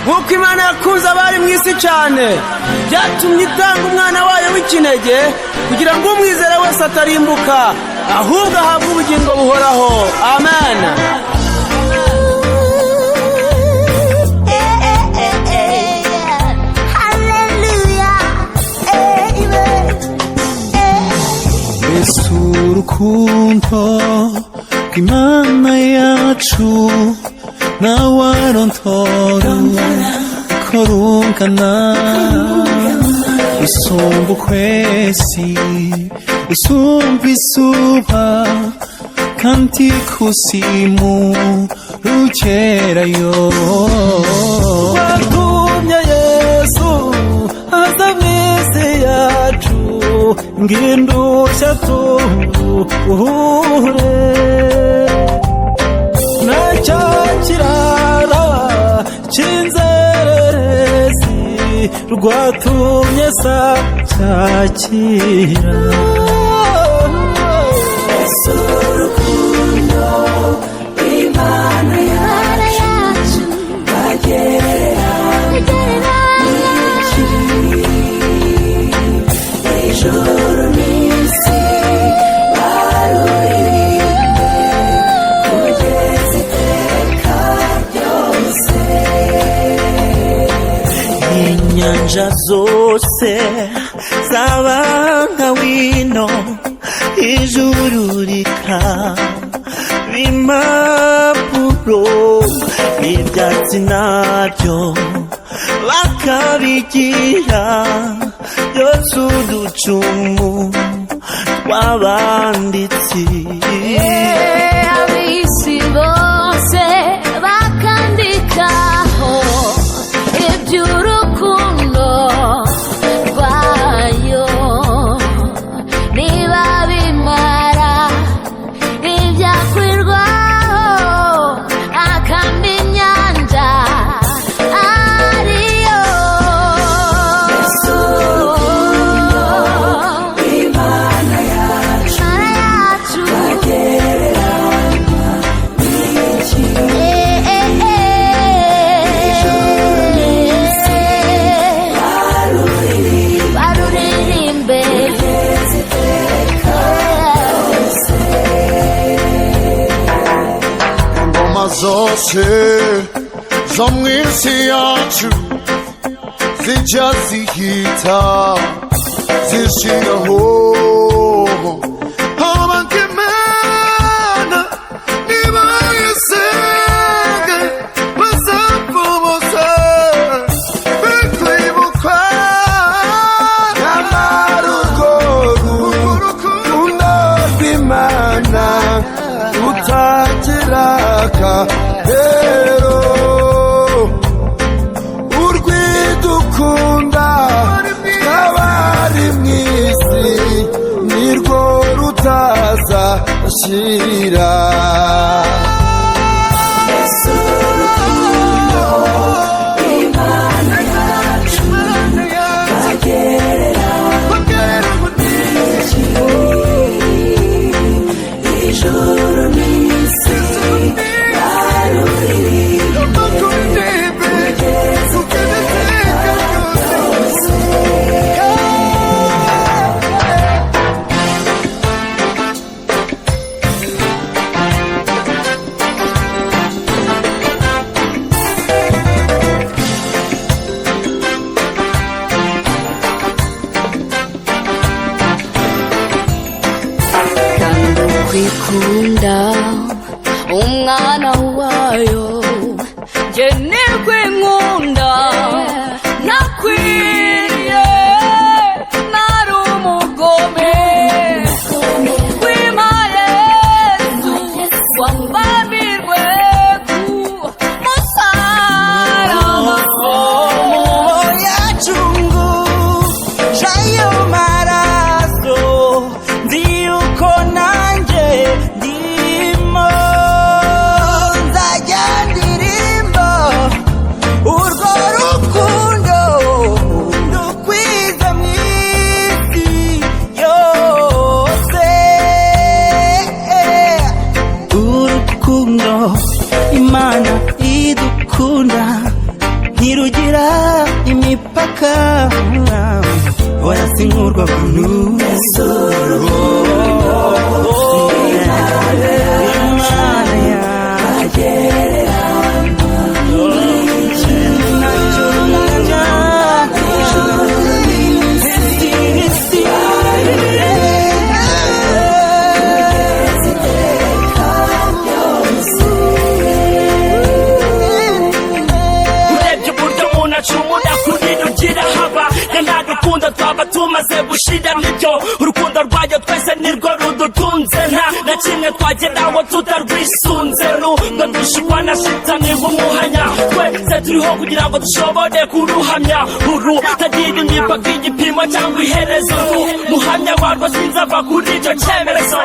nk'uko Imana yakunze abari mu isi cyane byatumye itanga umwana wayo w'ikinege kugira ngo umwizera wese atarimbuka ahubwo ahabwe ubugingo buhoraho. Amen. urukundo rw'Imana yacu nawarontora ko rungana isumba ukwezi isumba izuba kandi kuzimu rugerayo. watumye Yesu aza mw'isi yacu ng'indushya tuhure na cya kirara cy'inzererezi rwatumye sa cyakira. urukundo rw'Imana yacu bagerera ijoro n'isi baruririmbe kugeza iteka ryose. inyanja zose zaba nka wino ijuru rikaba impapuro ibyatsi nabyo bakabigira byose uducumu tw'abanditsi. ab'isi bose bakandikaho iby'urukundo rwayo niba bimara ibyakwirwaho akamba inyanja ariyo. Imana yacu bagereranywa n'iki? baruririmbe kugeza iteka ryose. ingoma zose zo mw'isi yacu zijya zihita zishiraho abantu Imana nibayisenge bazapfubuza bikwibukwa. nyamara urwo rukundo rw'Imana rutagira akahero urwidukunda abari mw'isi nirwo rutazashira. urukundo rw'Imana yacu bagereranywa n'iki? ijoro n'isi baruririmbe kugeza iteka ryose. kandi ukwikunda umwana wayo njye nirwe nkunda nakwiriye nari umugome w'impare wambabirwe ku musaraba. yacunguje ayo maraso nzi yuko nanjye ndimo nzajya ndirimba sinkurwa oya sinkurwa abantu twaba tumaze gushira nibyo urukundo rwayo twese nirwo rudutunze nta na kimwe twageraho tutarwisunze nubwo dushikwa na shitani nk'umuhanya twese turiho kugira ngo dushobore kuruhamya tagira imipaka igipimo cyangwa iherezo muhamya warwo sinzava kuri icyo cyemezo